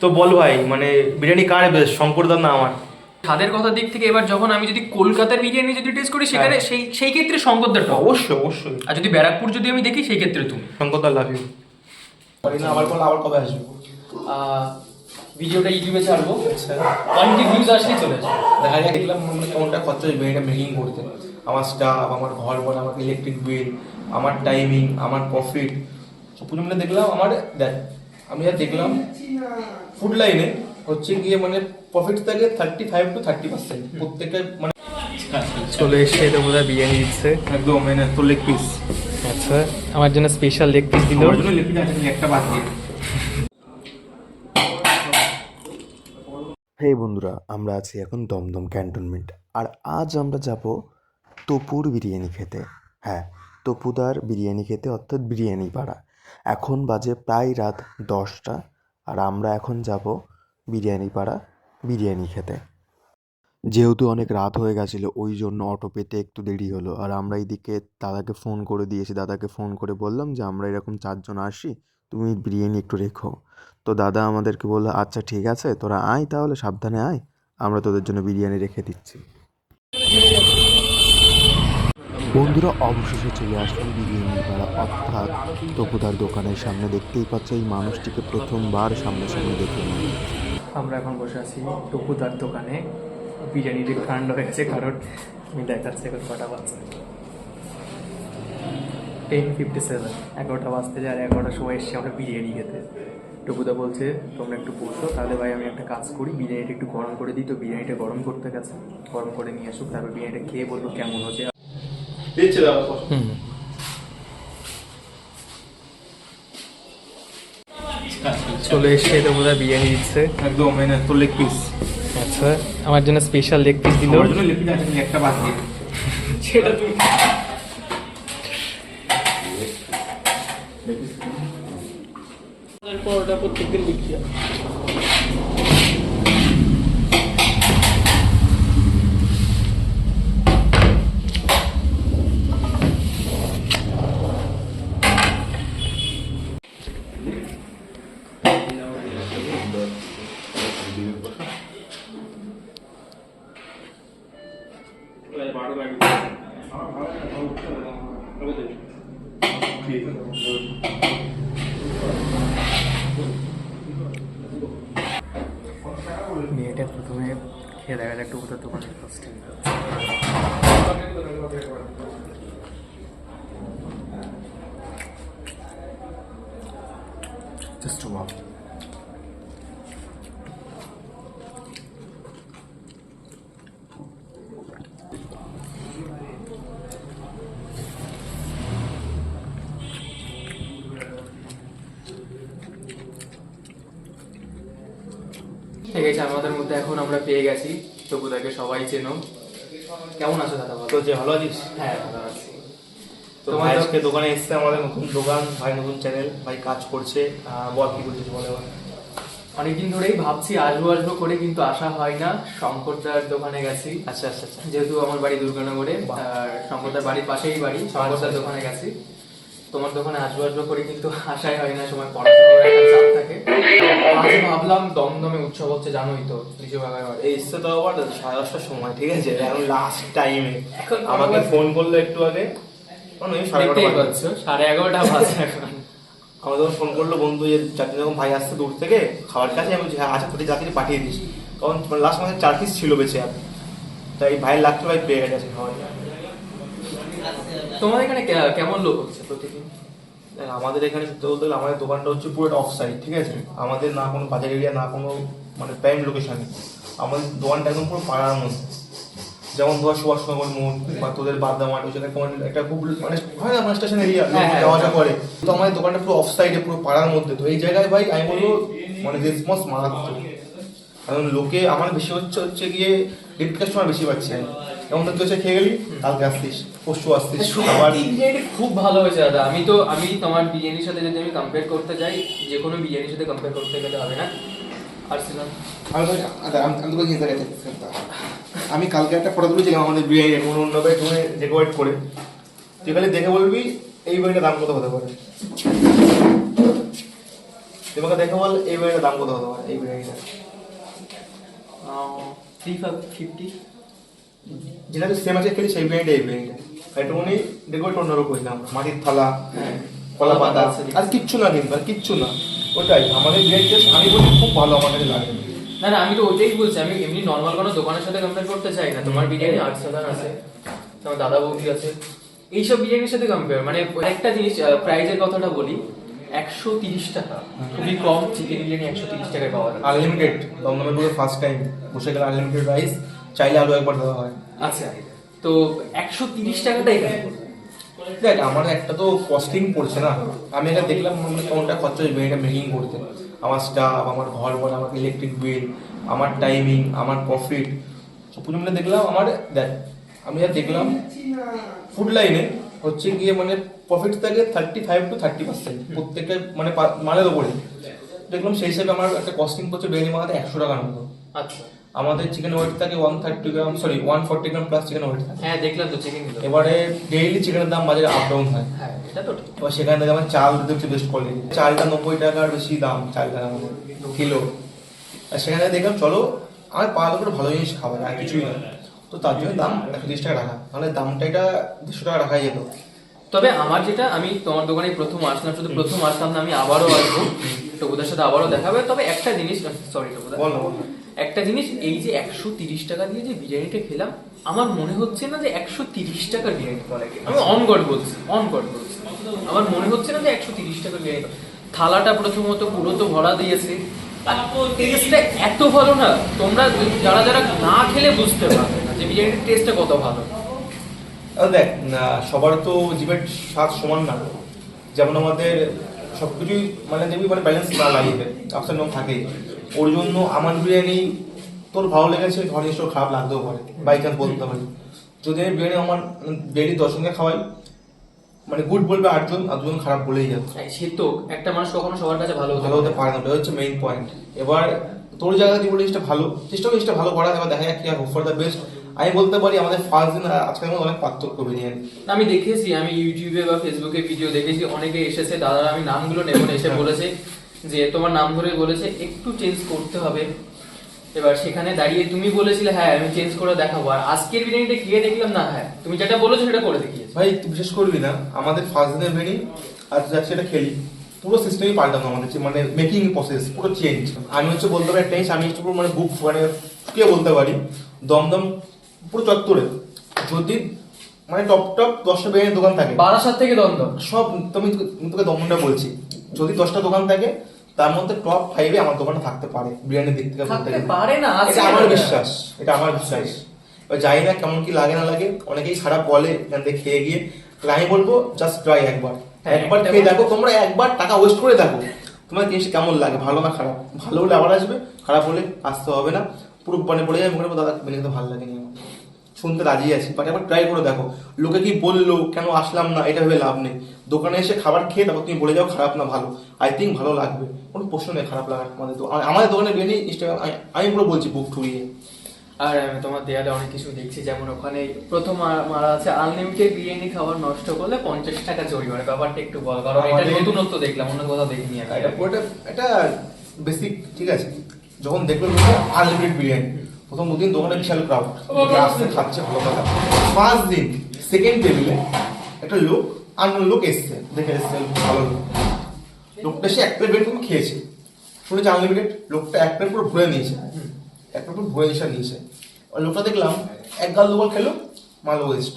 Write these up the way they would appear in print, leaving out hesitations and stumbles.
তো বল ভাই, মানে বিরিয়ানি কার বেস্ট, শঙ্করদার না আমার? স্বাদের কথা দিক থেকে এবার যখন আমি যদি কলকাতার বিরিয়ানি যদি টেস্ট করি সেখানে সেই ক্ষেত্রে শঙ্করদার টপ। অবশ্যই অবশ্যই। আর যদি ব্যারাকপুর যদি আমি দেখি সেই ক্ষেত্রে তুমি। শঙ্করদার লাভ ইউ। আবার বল, আবার কবে আসবে? ভিডিওটা ইউটিউবে ছাড়বো, 1K ভিউজ আসলেই চলে আসবে। দেখা যায় দেখলাম কোনটা খরচ হচ্ছে বিরিয়ানিটা মেকিং করতে, আমার স্টাফ, আমার ঘর ভাড়া, আমার ইলেকট্রিক বিল, আমার টাইমিং, আমার প্রফিট সব কিছু মিলে দেখলাম আমার। দেখ আমি যা দেখলাম ফুড লাইনে হচ্ছে গিয়ে মানে প্রফিট থাকে 35 to 30% প্রত্যেকের মানে। চলে এসে তো বোধহয় বিরিয়ানি দিচ্ছে একদম মানে তোর লেগ পিস। আচ্ছা, আমার জন্য স্পেশাল লেগ পিস দিল। আমার জন্য লেগ পিস আছে একটা বাদ দিয়ে। হে বন্ধুরা, আমরা আছি এখন দমদম ক্যান্টনমেন্ট, আর আজ আমরা যাব তপুর বিরিয়ানি খেতে। হ্যাঁ, তপুদার বিরিয়ানি খেতে, অর্থাৎ বিরিয়ানি পাড়া। এখন বাজে প্রায় রাত 10টা, আর আমরা এখন যাব বিরিয়ানি পাড়া বিরিয়ানি খেতে। যেহেতু অনেক রাত হয়ে গেছিলো, ওই জন্য অটো পেতে একটু দেরি হলো। আর আমরা এইদিকে দাদাকে ফোন করে দিয়েছি, দাদাকে ফোন করে বললাম যে আমরা এরকম 4 জন আসি, তুমি বিরিয়ানি একটু রেখো। তো দাদা আমাদেরকে বললো আচ্ছা ঠিক আছে, তোরা আয় তাহলে, সাবধানে আয়, আমরা তোদের জন্য বিরিয়ানি রেখে দিচ্ছি। বন্ধুরা অবশেষে চলে আসলাম বিরিয়ানি পাড়া, অর্থাৎ তপুদার দোকানের সামনে। দেখতেই পাচ্ছ এই মানুষটিকে প্রথমবার সামনাসামনি দেখলাম। আমরা এখন বসে আছি টপুদার দোকানে। বিরিয়ানির কাণ্ড হয়েছে, কারণ আমি দেখাচ্ছি এখন কটা বাজছে। 10:57, 11টা বাজতে যায়, আর 11টার সময় এসেছি আমরা বিরিয়ানি খেতে। টপুদা বলছে তোমরা একটু বসো, তাহলে ভাই আমি একটা কাজ করি, বিরিয়ানিটা একটু গরম করে দিই। তো বিরিয়ানিটা গরম করতে গেছে, গরম করে নিয়ে আসুক, তারপর বিরিয়ানিটা খেয়ে বলবো কেমন হচ্ছে। দিচ্ছে দাদা। চলে এসে তো বোধহয় বিরিয়ানি দিচ্ছে একদম মানে তোর লেগ পিস। আচ্ছা, আমার জন্য স্পেশাল লেগ পিস দিল। আমার জন্য লেগ পিস আছে একটা বাদ দিয়ে। সেটা তুমি পরোটা প্রত্যেকদিন বিক্রি হয়। মেয়েটা প্রথমে খেয়ে দেখা যায় টুকুটার দোকানের ফার্স্ট জাস্ট ওয়াও। ঠিক আছে, আমাদের মধ্যে এখন আমরা পেয়ে গেছি টপুদাকে, সবাই চেনো। কেমন আছো দাদা? ভালো? তো যে ভালো আছিস? হ্যাঁ ভালো আছি। তো ভাই আজকে দোকানে এসছে, আমাদের নতুন দোকান, ভাই নতুন চ্যানেল, ভাই কাজ করছে। বল কি করছিস বলে। অনেকদিন ধরেই ভাবছি আসবো আসবো করে, কিন্তু আসা হয় না। শঙ্করদার দোকানে গেছি। আচ্ছা আচ্ছা আচ্ছা। যেহেতু আমার বাড়ি দুর্গানগরে, আর শঙ্করদার বাড়ির পাশেই বাড়ি, শঙ্করদার দোকানে গেছি। তোমার দোকানে আসবো আসবো করে কিন্তু আসাই হয় না, সময় পড়াশোনার একটা চাপ থাকে। আজ ভাবলাম দমদমে উৎসব হচ্ছে, জানোই তো, লিচু বাগান। এই এসছে তো আবার 10:30টার সময়, ঠিক আছে, এখন লাস্ট টাইমে এখন আমাকে ফোন করলো একটু আগে, দেখতেই পাচ্ছ 11:30 বাজে এখন। আমাদের যখন ফোন করলো বন্ধু, যে চাকরি যখন ভাই আসছে দূর থেকে খাবার কাছে, আমি বলছি হ্যাঁ আচ্ছা তোদের চাকরি পাঠিয়ে দিস, কারণ লাস্ট মাসে 4 পিস ছিল বেঁচে আর, তাই ভাইয়ের লাগতো, ভাই পেয়ে গেছে খাবার। তোমাদের এখানে কেমন লোক হচ্ছে প্রতিদিন? দেখ আমাদের এখানে সত্যি বলতে গেলে আমাদের দোকানটা হচ্ছে পুরোটা অফ সাইড, ঠিক আছে, আমাদের না কোনো বাজার এরিয়া, না কোনো মানে প্রাইম লোকেশনে, আমাদের দোকানটা একদম পুরো পাড়ার মধ্যে। যেমন ধর সুভাষনগর মোড় বা তোদের বাদদা মাঠ, ওই জায়গায় একটা খুব মানে হয় না মানে স্টেশন এরিয়া, যাওয়া আসা করে। তো আমাদের দোকানটা পুরো অফ সাইডে, পুরো পাড়ার মধ্যে। তো এই জায়গায় ভাই আমি বলবো মানে রেসপন্স মারাত্মক, কারণ লোকে আমার বেশি হচ্ছে গিয়ে রিপিট কাস্টমার বেশি পাচ্ছি আমি। যেমন তোর কাছে খেয়ে গেলি, কালকে আসতিস, পরশু আসতিস, আবার বিরিয়ানি খুব ভালো হয়েছে দাদা। আমি তোমার বিরিয়ানির সাথে যদি আমি কম্পেয়ার করতে যাই, যে কোনো বিরিয়ানির সাথে কম্পেয়ার করতে গেলে হবে না। আর্সেনাল আমি কালকে একটা ফটো তুলেছিলাম আমাদের বিরিয়ানি অন্য ভাই তুমি ডেকোরেট করে, তুই খালি দেখে বলবি এই বইটার দাম কত হতে পারে। তোমাকে দেখে বল এই বিরিয়ানির দাম কত হতে পারে এই বিরিয়ানিটা? 350। যেটা সেম আছে খেলি সেই বিরিয়ানিটা এই বিরিয়ানিটা একটুখানি দেখবো একটু অন্যরকম করলাম, মাটির থালা, কলা পাতা, আর কিচ্ছু না, কিন্তু আর কিচ্ছু না। ওটাই আমাদের বিরিয়ানি টেস্ট আমি বলি খুব ভালো আমার কাছে লাগে। না না, আমি তো ওইটাই বলছি, আমি এমনি নর্মাল কোনো দোকানের সাথে কম্পেয়ার করতে চাই না। তোমার বিরিয়ানি আর্টসাদার আছে, তোমার দাদা বৌদি আছে, এইসব বিরিয়ানির সাথে কম্পেয়ার। মানে একটা জিনিস প্রাইজের কথাটা বলি, 130 টাকা, খুবই কম চিকেন বিরিয়ানি 130 টাকায় পাওয়া যায়। আনলিমিটেড দমদমের পুরো ফার্স্ট টাইম বসে গেলে আনলিমিটেড রাইস, চাইলে আলু একবার দেওয়া হয়। আচ্ছা, তো 130 টাকাটাই কেন? দেখ আমার একটা তো কস্টিং পড়ছে না, আমি এটা দেখলাম মানে কোনটা খরচা হয়ে বিরিয়ানিটা মেকিং করতে, আমার স্টাফ, আমার ঘর ভাড়া, আমার ইলেকট্রিক বিল, আমার টাইমিং, আমার প্রফিট, সব কিছু মিলে দেখলাম আমার, দেখ আমি যা দেখলাম ফুড লাইনে হচ্ছে গিয়ে মানে প্রফিট থাকে 35 to 30% প্রত্যেকের মানে মালের ওপরে দেখলাম। সেই হিসাবে আমার একটা কস্টিং পড়ছে বিরিয়ানি বানাতে 100 টাকার মতো। আচ্ছা, আমাদের চিকেন ওয়েট থাকে 130 গ্রাম, সরি 140 গ্রাম প্লাস চিকেন ওয়েট থাকে। হ্যাঁ দেখলাম তো চিকেন। এবারে ডেইলি চিকেনের দাম বাজারে আপ ডাউন হয়। হ্যাঁ এটা তো ঠিক। এবার সেখান থেকে আমার চাল দিতে হচ্ছে বেস্ট কোয়ালিটি, চালটা 90 টাকার বেশি দাম, চালটা আমাদের কিলো। আর সেখানে দেখলাম চলো আমার পাওয়া করে ভালো জিনিস খাবার আর কিছুই না, তো তার জন্য দাম 130 টাকা রাখা, তাহলে দামটা এটা 150 টাকা রাখাই যেত। তবে আমার যেটা, আমি তোমার দোকানে প্রথম আসলাম, শুধু প্রথম আসলাম না, আমি আবারও আসবো, টুকুদার সাথে আবারও দেখা হবে। তবে একটা জিনিস, সরি টুকুদা, বলো একটা জিনিস, এই যে 130 টাকা দিয়ে যে বিরিয়ানিটা খেলাম, আমার মনে হচ্ছে না যে 130 টাকার বিরিয়ানি বলে। আমি অন গড বলছি, আমার মনে হচ্ছে না যে 130 টাকার বিরিয়ানি। থালাটা প্রথমত পুরো তো ভরা দিয়েছে, আর টেস্টটা এত ভালো না, তোমরা যারা যারা না খেলে বুঝতে পারবে না যে বিরিয়ানির টেস্টটা কত ভালো। দেখ সবার তো জিভের স্বাদ সমান না, যেমন আমাদের সবকিছুই মানে দেখবি মানে ব্যালেন্স না লাগিয়ে আপস এন্ড ডাউন থাকেই। ওর জন্য আমার বিরিয়ানি তোর ভালো লেগেছে, ঘর এসে খারাপ লাগতেও পারে, বাই চান্স বলতে পারি। যদি আমি বিরিয়ানি আমার ডেইলি 10 জনকে খাওয়াই, মানে গুড বলবে 8 জন আর 2 জন খারাপ বলেই যাবে। সে তো একটা মানুষ কখনো সবার কাছে ভালো ভালো হতে পারে না, ওটা হচ্ছে মেইন পয়েন্ট। এবার তোর জায়গা দিয়ে বলে জিনিসটা ভালো, চেষ্টা করি জিনিসটা ভালো করা, এবার দেখা যাক কি আর হোপ ফর দ্য বেস্ট। আমি বলতে পারি আমাদের ফার্স্ট দিন আর আজকের মধ্যে অনেক পার্থক্য বিরিয়ানি। আমি দেখেছি, আমি ইউটিউবে বা ফেসবুকে ভিডিও দেখেছি, অনেকে এসেছে, দাদা আমি নামগুলো নেব না, এসে বলেছে যে তোমার নাম ধরে বলেছে একটু চেঞ্জ করতে হবে। এবার সেখানে দাঁড়িয়ে তুমি বলেছিলে হ্যাঁ আমি চেঞ্জ করে দেখাবো, আর আজকের বিরিয়ানিটা খেয়ে দেখলাম না, হ্যাঁ তুমি যেটা বলেছো সেটা করে দেখিয়েছো। ভাই তুই বিশেষ করবি না, আমাদের ফার্স্ট দিনের বিরিয়ানি আর যাচ্ছে এটা খেলি পুরো সিস্টেমই পাল্টানো, আমাদের মানে মেকিং প্রসেস পুরো চেঞ্জ। আমি হচ্ছে বলতে পারি একটা জিনিস, আমি হচ্ছে পুরো মানে বুক মানে কে বলতে পারি দমদম পুরো চত্বরে যদি মানে টপ 10টা বিরিয়ানির দোকান থাকে, বারাসাত থেকে দমদম সব তোকে দমদমটা বলছি, যদি 10টা দোকান থাকে তার মধ্যে টপ 5-এ আমার দোকানটা থাকতে পারে বিরিয়ানির দিক থেকে বলতে থাকতে গেলে। পারে না, এটা আমার বিশ্বাস, এটা আমার বিশ্বাস। এবার জানি না কেমন কি লাগে না লাগে, অনেকেই খারাপ বলে এখান থেকে খেয়ে গিয়ে, আমি বলবো জাস্ট ট্রাই একবার খেয়ে দেখো, তোমরা একবার টাকা ওয়েস্ট করে দেখো তোমার জিনিসটা কেমন লাগে, ভালো না খারাপ। ভালো হলে আবার আসবে, খারাপ হলে আসতে হবে না, পুরো মানে বলে যাবে মুখে দাদা বিরিয়ানি তো ভালো লাগেনি আমার, শুনতে রাজি আছি, বাট একবার ট্রাই করে দেখো। লোকে কি বললো কেন আসলাম না এটা ভেবে লাভ নেই, দোকানে এসে খাবার খেয়ে তারপর তুমি বলে যাও খারাপ না ভালো, আই থিঙ্ক ভালো লাগবে, কোনো প্রশ্ন নেই খারাপ লাগার। আমাদের দোকানে বিরিয়ানি ইনস্টাগ্রাম আমি পুরো বলছি বুক ঠুরিয়ে। আর আমি তোমার দেয়ালে অনেক কিছু দেখছি, যেমন ওখানে প্রথম মারা আছে আনলিমিটেড বিরিয়ানি খাবার নষ্ট করলে 50 টাকা জরিমানা। ব্যাপারটা একটু বল, কারণ এটা নতুনত্ব দেখলাম, অন্য কোথাও দেখিনি আমি। এটা পুরোটা এটা বেসিক, ঠিক আছে। যখন দেখলো আনলিমিটেড বিরিয়ানি, প্রথম 2 দিন দোকানে বিশাল ক্রাউড আসছে খাচ্ছে ভালো কথা। 5 দিন সেকেন্ড টেবিলে একটা লোক আননোন লোক এসছে, দেখে এসছে ভালো লোক, লোকটা এসে 1 প্লেট বিরিয়ানি খেয়েছে, শুনেছে আনলিমিটেড, লোকটা 1 প্লেট পুরো ভরে নিয়েছে, 1 প্লেট পুরো ভরে নিয়েছে। আর লোকটা দেখলাম 1 গাল 2 গাল খেলো, মাল ওয়েস্ট।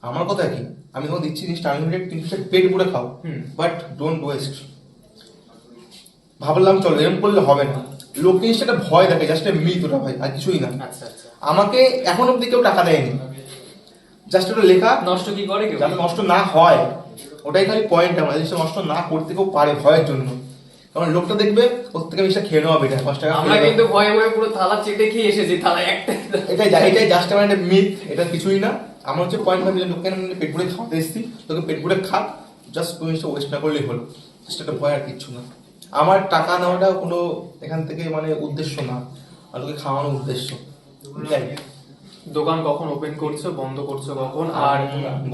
আমার কথা কি, আমি তোমাকে দিচ্ছি জিনিসটা আনলিমিটেড, তুমি পেট পুরো খাও, বাট ডোন্ট ওয়েস্ট। ভাবলাম চলো এরকম করলে হবে না, লোক জিনিসটা একটা ভয় দেখে, জাস্ট মিথ ওটা ভাই, আর কিছুই না। আচ্ছা আচ্ছা, আমাকে এখন অব্দি কেউ টাকা দেয়নি, জাস্ট ওটা লেখা নষ্ট কি করে কেউ, যাতে নষ্ট না হয়, ওটাই খালি পয়েন্ট আমার, জিনিসটা নষ্ট না করতে কেউ পারে ভয়ের জন্য, কারণ লোকটা দেখবে ওর থেকে জিনিসটা খেয়ে নেওয়া বেটার, 5 টাকা। আমরা কিন্তু ভয়ে ভয়ে পুরো থালা চেটে খেয়ে এসেছি, থালা একটা। এটাই জাস্ট আমার একটা মিথ, এটা কিছুই না। আমার হচ্ছে পয়েন্ট ভাবি লোককে পেট পুরে খাওয়াতে এসেছি, তোকে পেট পুরে খা, জাস্ট তুমি জিনিসটা ওয়েস্ট না করলেই হলো, জাস্ট একটা ভয় আর কিচ্ছু না। আমার টাকা নেওয়াটা কোনো এখান থেকে মানে উদ্দেশ্য না, আর তোকে খাওয়ানোর উদ্দেশ্য। দোকান কখন ওপেন করছো, বন্ধ করছো কখন, আর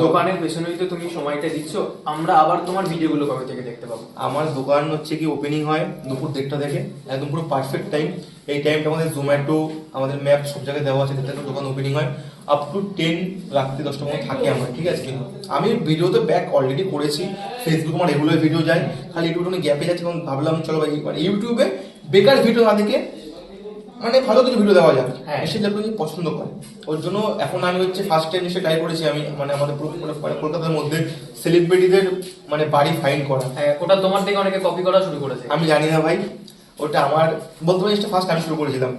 দোকানের পেছনেই তো তুমি সময়টা দিচ্ছ, আমরা আবার তোমার ভিডিওগুলো কবে থেকে দেখতে পাবো? আমার দোকান হচ্ছে কি ওপেনিং হয় দুপুর 1টা থেকে, একদম পুরো পারফেক্ট টাইম। এই টাইমটা আমাদের জোম্যাটো, আমাদের ম্যাপ সব জায়গায় দেওয়া আছে, তাতে দোকান ওপেনিং হয় আপ টু 10 রাত্রি 10টা পর্যন্ত থাকি আমরা, ঠিক আছে। আমি ভিডিওতে ব্যাক অলরেডি করেছি, ফেসবুক আমার রেগুলার ভিডিও যায়, খালি ইউটিউবে গ্যাপে যাচ্ছে, এবং ভাবলাম চলো ভাই মানে ইউটিউবে বেকার ভিডিও না দেখে মানে ভালো কিছু ভিডিও দেওয়া যাবে, হ্যাঁ। এসে দেখো যে পছন্দ করে। ওর জন্য এখন আমি হচ্ছে ফার্স্ট টাইম এসে ট্রাই করেছি আমি, মানে আমাদের পুরো মানে কলকাতার মধ্যে সেলিব্রিটিদের মানে বাড়ি ফাইন্ড করা। হ্যাঁ, ওটা তোমার থেকে অনেকে কপি করা শুরু করেছে। আমি জানি না ভাই, ওটা আমার বলতে পারি ফার্স্ট আমি শুরু করেছিলাম।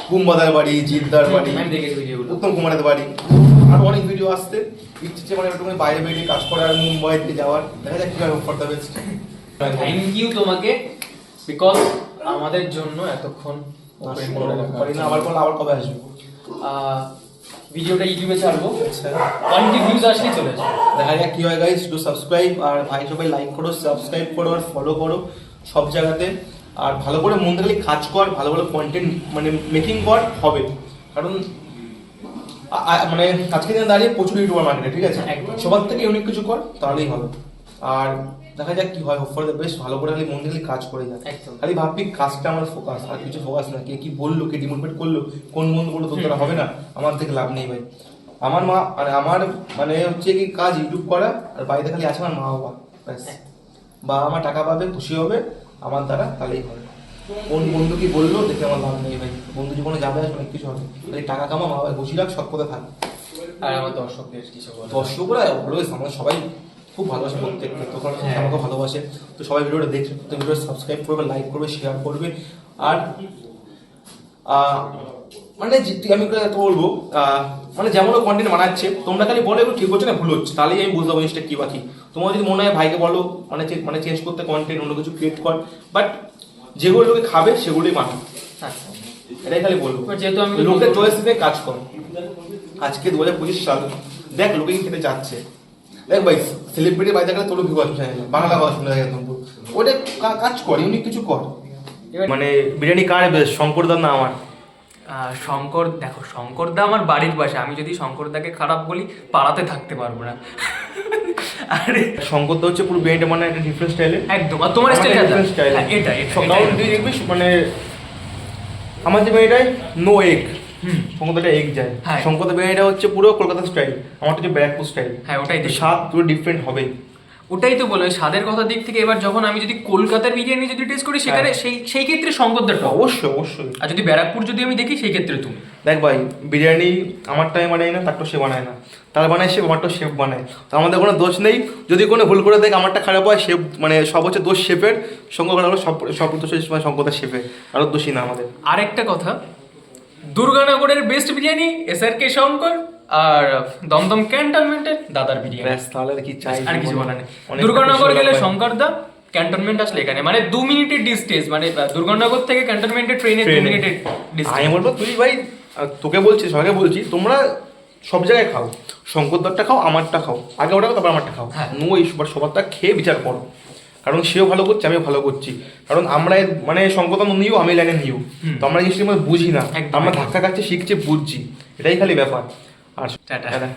কুম্বাদার বাড়ি, জিদ্দার বাড়ি, আমি দেখেছি ভিডিওগুলো। উত্তম কুমারের বাড়ি, আর অনেক ভিডিও আসতে ইচ্ছে মানে একটু বাইরে বেরিয়ে কাজ করার, মুম্বাইতে যাওয়ার, দেখা যাক কিভাবে অফার দেবে। থ্যাংক ইউ তোমাকে, বিকজ আমাদের জন্য এতক্ষণ open করে রাখা। পারি না, আবার বলো আবার কবে আসবো? ভিডিওটা ইউটিউবে ছাড়বো, আচ্ছা 1 ভিউজ আসলেই চলে আসবে। দেখা যাক কি হয় গাইস। টু সাবস্ক্রাইব, আর ভাই সবাই লাইক করো, সাবস্ক্রাইব করো, আর ফলো করো সব জায়গাতে। আর ভালো করে মন থেকে কাজ কর, ভালো ভালো কন্টেন্ট মানে মেকিং কর, হবে। কারণ মানে আজকে দিনে দাঁড়িয়ে প্রচুর ইউটিউবার মার্কেটে, ঠিক আছে, একদম। সবার থেকে ইউনিক কিছু কর, তাহলেই হবে। আর দেখা যাক কি হয়, ফর দ্য বেস্ট। ভালো করে খালি মন থেকে কাজ করে যাক, একদম। খালি ভাববি কাজটা আমার ফোকাস, আর কিছু ফোকাস না। কে কি বললো, কে ডিমোটিভেট করলো, কোন বন্ধু বললো তোর দ্বারা হবে না, আমার থেকে লাভ নেই ভাই। আমার মা মানে আমার মানে হচ্ছে কি কাজ ইউটিউব করা, আর বাড়িতে খালি আছে আমার মা বাবা, ব্যাস। বাবা মা টাকা পাবে, খুশি হবে আমার দ্বারা, তাহলেই হবে। কোন বন্ধু কি বললো দেখে আমার লাভ নেই ভাই। বন্ধু জীবনে যাবে আসবে অনেক কিছু হবে, তাই টাকা কামা, মা বাবা খুশি রাখ, সব কথা থাক। আর আমার দর্শকদের কিছু বলো? দর্শকরা অলওয়েজ আমরা সবাই খুব ভালোবাসে, প্রত্যেকটা তখন আমাকে ভালোবাসে। তো সবাই ভিডিওটা দেখছে, প্রত্যেক ভিডিও সাবস্ক্রাইব করবে, লাইক করবে, শেয়ার করবে। আর মানে আমি তো বলবো মানে যেমন কন্টেন্ট বানাচ্ছে, তোমরা খালি বলো এগুলো ঠিক হচ্ছে না ভুল হচ্ছে, তাহলেই আমি বুঝতে পারবো জিনিসটা কি বাকি। তোমার যদি মনে হয় ভাইকে বলো মানে মানে চেঞ্জ করতে, কন্টেন্ট অন্য কিছু ক্রিয়েট কর, বাট যেগুলো লোকে খাবে সেগুলোই মানো, আচ্ছা, এটাই খালি বলবো। যেহেতু আমি লোকের চয়েস নিয়ে কাজ করো। আজকে 2025 সাল, দেখ লোকে কি খেতে যাচ্ছে, দেখ ভাই সেলিব্রিটি বাড়িতে গেলে তোর ভিউ আসবে, বাংলা কথা শুনে যায় একদম, ওটা কাজ কর, ইউনিক কিছু কর। মানে বিরিয়ানি কার বেশ, শঙ্করদার না আমার? শঙ্কর, দেখো শঙ্করদা আমার বাড়ির পাশে, আমি যদি শঙ্করদাকে খারাপ বলি পাড়াতে থাকতে পারবো না। আরে শঙ্করদা হচ্ছে পুরো বিরিয়ানিটা মানে একটা ডিফারেন্ট স্টাইলে, একদম, আর তোমার স্টাইল ডিফারেন্ট স্টাইল। এটা সকাল তুই দেখবি মানে আমার যে বিরিয়ানিটাই নো এগ, শঙ্করদাটা এগ যায়। হ্যাঁ। শঙ্করদা বিরিয়ানিটা হচ্ছে পুরো কলকাতা স্টাইল, আমার হচ্ছে ব্যারাকপুর স্টাইল। হ্যাঁ, ওটাই দেখি। স্বাদ পুরো ডিফারেন্ট হবে। ওটাই তো বলে স্বাদের কথা দিক থেকে। এবার যখন আমি যদি কলকাতার বিরিয়ানি যদি টেস্ট করি সেখানে সেই ক্ষেত্রে শঙ্করদার টপ, অবশ্যই অবশ্যই। আর যদি ব্যারাকপুর যদি আমি দেখি সেই ক্ষেত্রে তুমি। দেখ ভাই বিরিয়ানি আমারটাই বানাই না, তারটা সে বানায় না, তার বানায় সে, আমারটা শেফ বানায়, তো আমাদের কোনো দোষ নেই। যদি কোনো ভুল করে দেখ আমারটা খারাপ হয়, শেফ মানে সব হচ্ছে দোষ শেফের, শঙ্কর সব সব দোষ মানে শঙ্করদার শেফের, আরও দোষী না আমাদের। আরেকটা কথা, দুর্গানগরের বেস্ট বিরিয়ানি SRK শঙ্কর, আর দমদম ক্যান্টনমেন্টের দাদার বিরিয়ানি। ব্যাস, তাহলে আর কি চাই, আর কিছু বলার নেই। অনেক দুর্গানগর খুশি গেলে হলাম ভাই। শঙ্কর দা, ক্যান্টনমেন্ট আসলে এখানে, মানে 2 মিনিটের ডিস্টেন্স, মানে দুর্গানগর থেকে ক্যান্টনমেন্টের ট্রেনে 2 মিনিটের আমি ডিস্টেন্স। বলবো তুই ভাই, তোকে বলছি, সবাইকে বলছি, তোমরা সব জায়গায় খাও, শঙ্করদারটা খাও, আমারটা খাও, আগে ওটা খাও তারপর আমারটা খাও। হ্যাঁ। নো এই সবারটা খেয়ে বিচার করো, কারণ সেও ভালো করছে, আমিও ভালো করছি। কারণ আমরা মানে শঙ্করদা নিও, আমি লাইনে নিও, তো আমরা জিনিসটা বুঝি না, একদম, আমরা একদম। ধাক্কা খাচ্ছি, শিখছি, বুঝছি, এটাই খালি ব্যাপার। আর টাটা। টাটা।